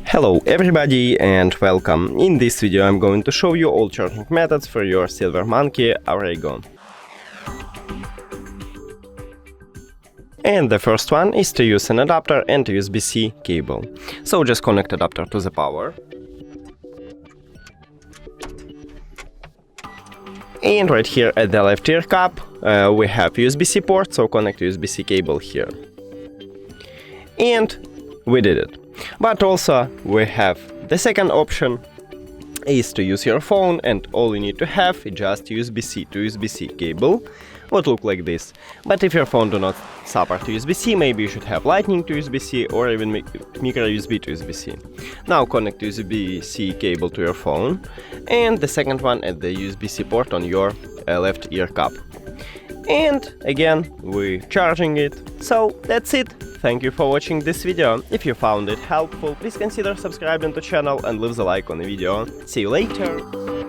Hello everybody and welcome. In this video I'm going to show you all charging methods for your Silver Monkey Arago. And the first one is to use an adapter and USB-C cable. So just connect adapter to the power. And right here at the left ear cup we have USB-C port, so connect USB-C cable here. And we did it. But also we have the second option is to use your phone, and all you need to have is just USB-C to USB-C cable, would look like this. But if your phone do not support USB-C, maybe you should have Lightning to USB-C or even micro USB to USB-C. Now connect USB-C cable to your phone and the second one at the USB-C port on your left ear cup. And again we're charging it. So that's it. Thank you for watching this video. If you found it helpful, please consider subscribing to the channel and leave a like on the video. See you later!